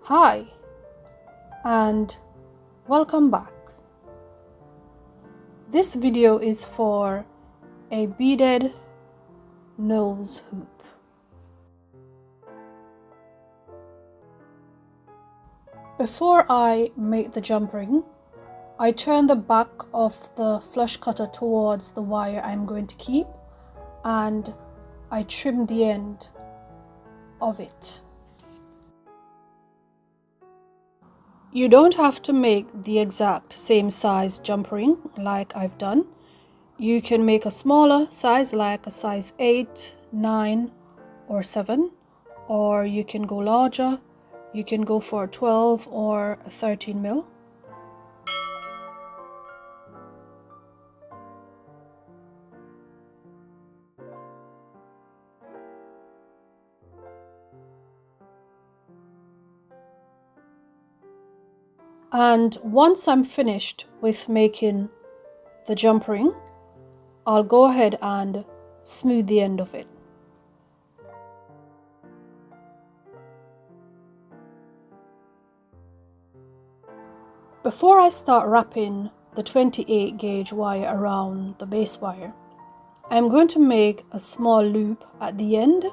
Hi and welcome back. This video is for a beaded nose hoop. Before I make the jump ring, I turn the back of the flush cutter towards the wire I'm going to keep and I trim the end of it. You don't have to make the exact same size jump ring like I've done. You can make a smaller size like a size 8, 9 or 7, or you can go larger. You can go for a 12 or a 13 mil. And once I'm finished with making the jump ring, I'll go ahead and smooth the end of it. Before I start wrapping the 28 gauge wire around the base wire, I'm going to make a small loop at the end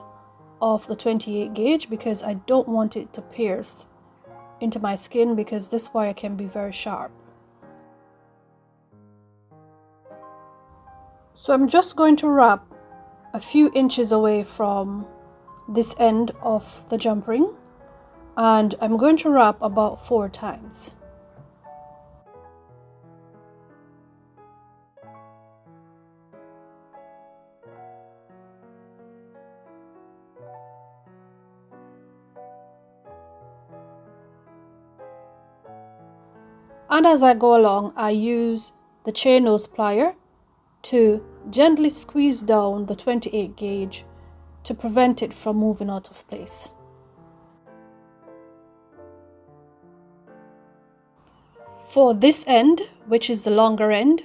of the 28 gauge because I don't want it to pierce into my skin because this wire can be very sharp. So I'm just going to wrap a few inches away from this end of the jump ring, and I'm going to wrap about 4 times. And as I go along, I use the chain nose plier to gently squeeze down the 28 gauge to prevent it from moving out of place. For this end, which is the longer end,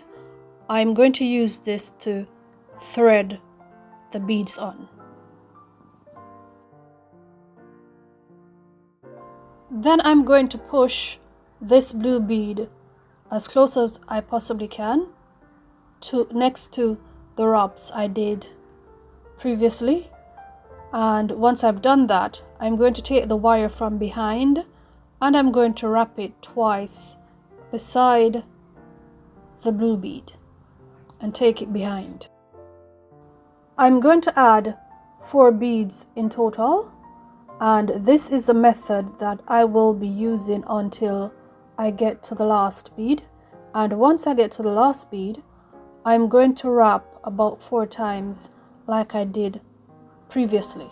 I'm going to use this to thread the beads on. Then I'm going to push this blue bead as close as I possibly can next to the wraps I did previously. And once I've done that, I'm going to take the wire from behind and I'm going to wrap it twice beside the blue bead and take it behind. I'm going to add 4 beads in total, and this is the method that I will be using until I get to the last bead. And once I get to the last bead, I'm going to wrap about 4 times like I did previously.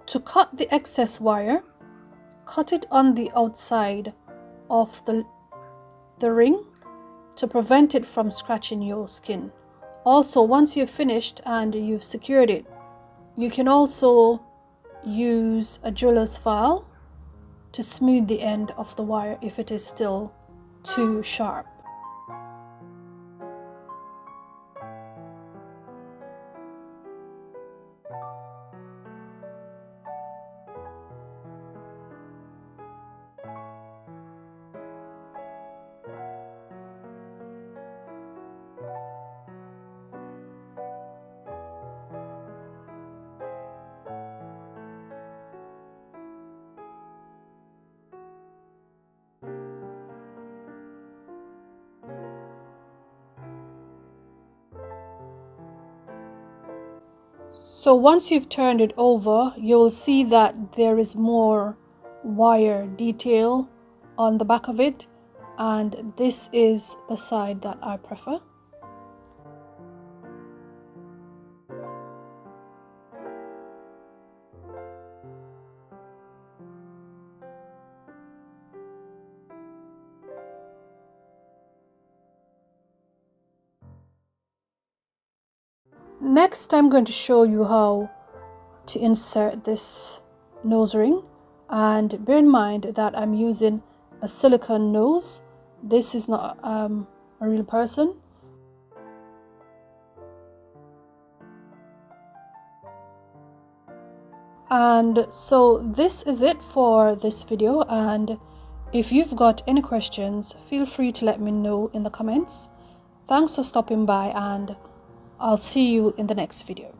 To cut the excess wire, cut it on the outside of the ring to prevent it from scratching your skin. Also, once you've finished and you've secured it, you can also use a jeweler's file to smooth the end of the wire if it is still too sharp. So once you've turned it over, you'll see that there is more wire detail on the back of it, and this is the side that I prefer. Next, I'm going to show you how to insert this nose ring, and bear in mind that I'm using a silicone nose. This is not a real person. And so this is it for this video, and if you've got any questions, feel free to let me know in the comments. Thanks for stopping by, and I'll see you in the next video.